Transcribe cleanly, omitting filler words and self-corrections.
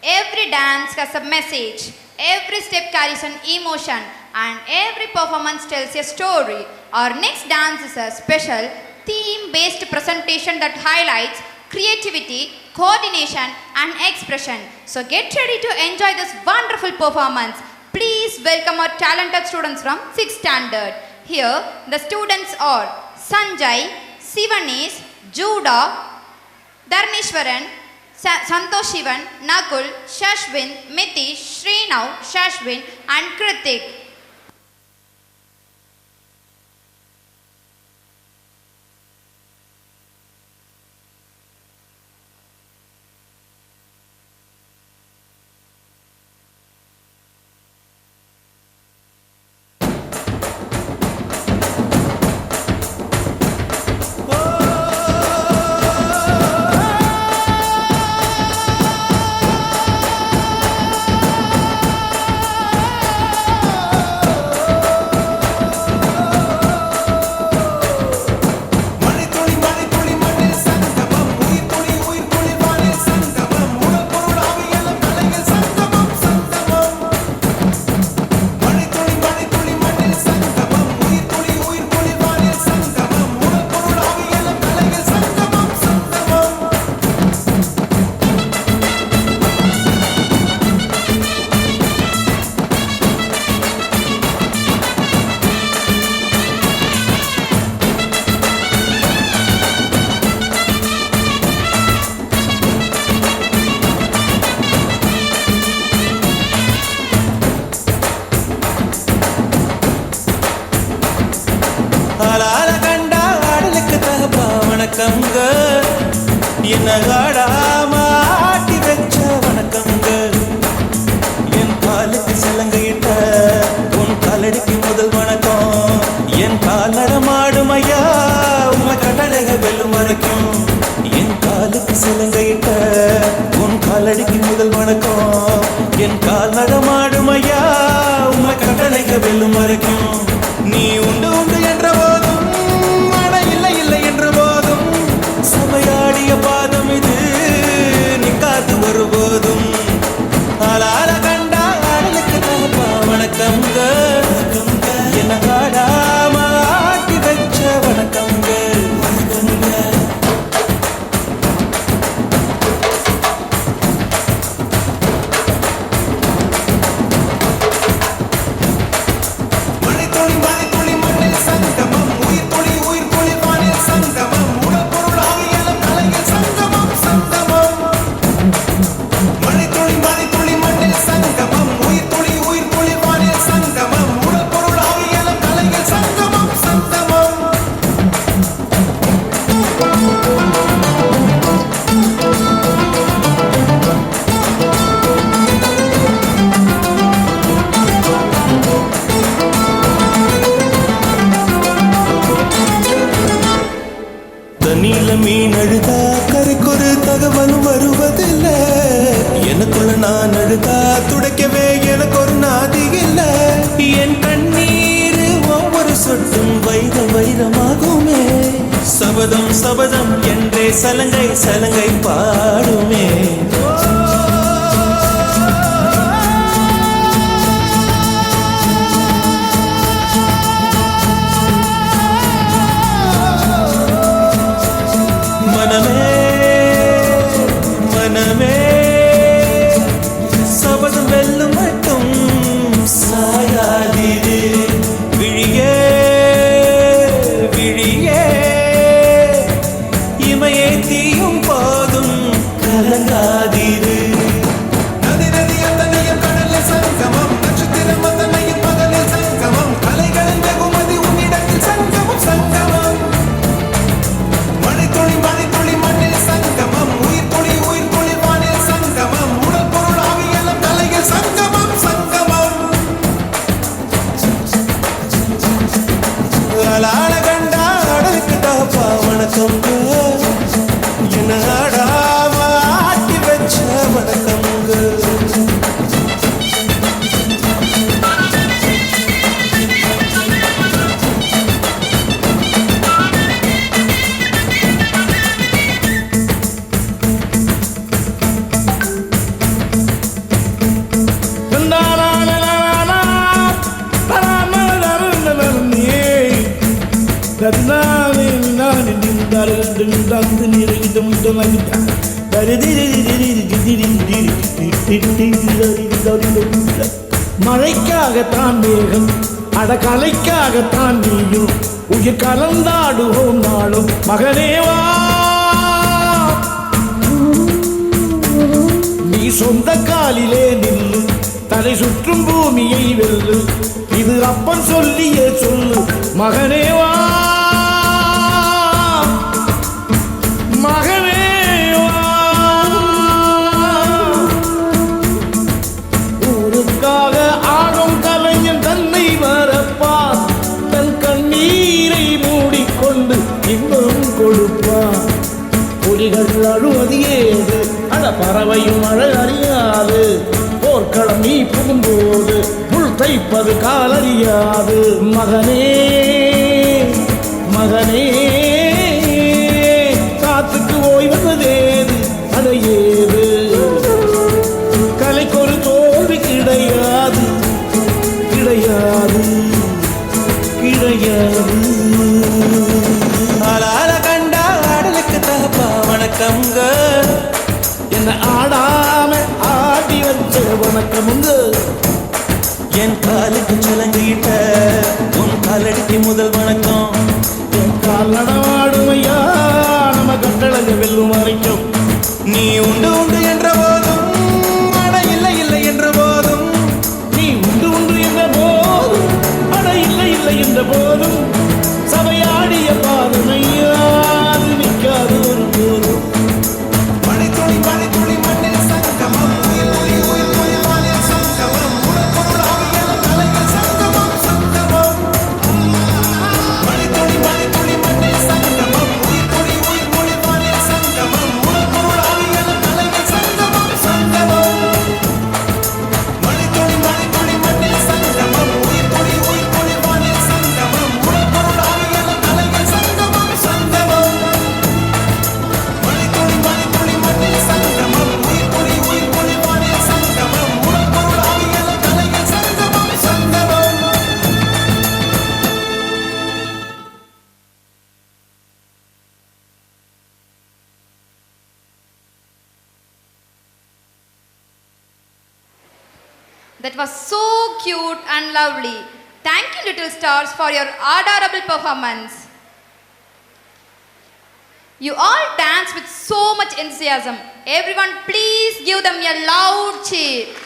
Every dance has a message, every step carries an emotion, and every performance tells a story. Our next dance is a special theme-based presentation that highlights creativity, coordination, and expression. So get ready to enjoy this wonderful performance. Please welcome our talented students from 6th standard. Here, the students are Sanjay, Sivanis, Judah, Dharmeshwaran, Santosh Shivan, Nakul, Shashwin, Mitish, Srinav, Shashwin, and Kritik. வணக்கங்க என்ன ஆடாம ஆட்டி வச்ச வணக்கங்க என் காலுக்கு சலங்கையிட்ட உன் காலடிக்கு முதல் வணக்கம் என் கால் நடமாடும் ஐயா உங்க கடலக வெல்லும் வரைக்கும் என் காலுக்கு சலங்கையிட்ட உன் காலடிக்கு முதல் வணக்கம் என் கால் நடமாடும் ஐயா உங்க கடலக வெல்லும் வரைக்கும் நீ உண்டு உண்டு என்ற போதும் இல்லை இல்லை என்ற போதும் சமையாடிய பாதம் இது நிக்காது ஒருபோதும் ஆளால கண்டா ஆடலுக்கு தகப்பா வணக்கங்க என்ன ஆடாம ஆட்டி வச்ச வணக்கங்க தண்ணியில மீன் அழுதா கரைக்கொரு தகவலும் வருவதில்லை எனக்குள்ள நான் அழுதா துடைக்கவே எனக்கு ஒரு நாதி இல்லை என் கண்ணீர் ஒவ்வொரு சொட்டும் வைரம் வைரமாகுமே சபதம் சபதம் என்றே சலங்கை சலங்கை பாடுமே மனமே சபதம் வெல்லும் மட்டும் சாயாதிரு விழியே விழியே இமையே தீயும் போதும் கலங்காதிரு நதி நதி அத்தனையும் கடலில் சங்கமம் நட்சத்திரம் அத்தனையும் பகலில் சங்கமம் கலைகளின் வெகுமதி உன்னிடத்தில் சங்கமம் சங்கமம் மணித்துளி மணித்துளி மண்ணில் சங்கமம் உயிர் துளி உயிர் துளி வானில் சங்கமம் உடல் பொருள் ஆவியெல்லாம் தலையில் சங்கமம் சங்கமம் ஆளால கண்டா கருணாவே நான் நின்றால் நின்றாந்து நிறைவிதம் மழைக்காகத்தான் மேகம் அடகலைக்காகத்தான் நீயும் உயிர் கலந்தாடுவோம் நாளும் மகனேவா நீ சொந்த காலிலே நில்லு தலை சுற்றும் பூமியை வெல்லு இது அப்பன் சொல்லியே சொல்லு மகனேவா மகனேவா ஊருக்காக ஆடும் கலைஞன் தன்னை வரப்பான் தன் கண்ணீரை மூடிக்கொண்டு இன்னும் கொடுப்பான் புலிகள் அழுவது ஏது அட பறவையும் அழ அறியாது போர்க்களம் நீ புகும்போது புல் தைப்பது காலறியாது மகனே மகனே காத்துக்கு ஓய்வதேது அடையேது கலைக்கொரு தோல்வி கிடையாது கிடையாது கிடையாது ஆளால கண்டா ஆடலுக்கு தகப்பா வணக்கம்ங்க என்ன ஆடாம ஆடி வச்ச வணக்கமுங்க என் காலுக்கு சிலங்கிட்ட உன் காலடிக்கு முதல் வணக்கம் என் கால் நடமாடுமையா நம்ம கட்டழக வெல்லும் வரைக்கும் நீ உண்டு உண்டு என்ற போதும் அட இல்லை இல்லை என்ற போதும் நீ உண்டு உண்டு என்ற போதும் அட இல்லை இல்லை என்ற போதும் சபையாடிய பாதமையா அது நிற்காது ஒரு போதும் மணித்துளி மண்ணில் சங்கமம் உயிர் ஒளி உயிர் ஒளி வானில் சங்கமம் உடல் பொருள் ஆவியல் கலைகள் சங்கமம் சங்கமம் மணித்துளி மண்ணில் சங்கமம் உயிர் ஒளி வானில் சங்கமம் உடல் பொருள் ஆவியல் கலைகள் சங்கமம் சங்கமம் மணித்துளி மண்ணில் சங்கமம் உயிர் ஒளி வானில் சங்கமம் உடல் பொருள் ஆவியல் கலைகள் சங்கமம் சங்கமம் மணித்துளி மண்ணில் சங்கமம் உயிர் ஒளி வானில் சங்கமம் உடல் பொருள் ஆவியல் கலைகள் சங்கமம் சங்கமம் That was so cute and lovely. Thank you, little stars, for your adorable performance. You all dance with so much enthusiasm. Everyone, please give them a loud cheer.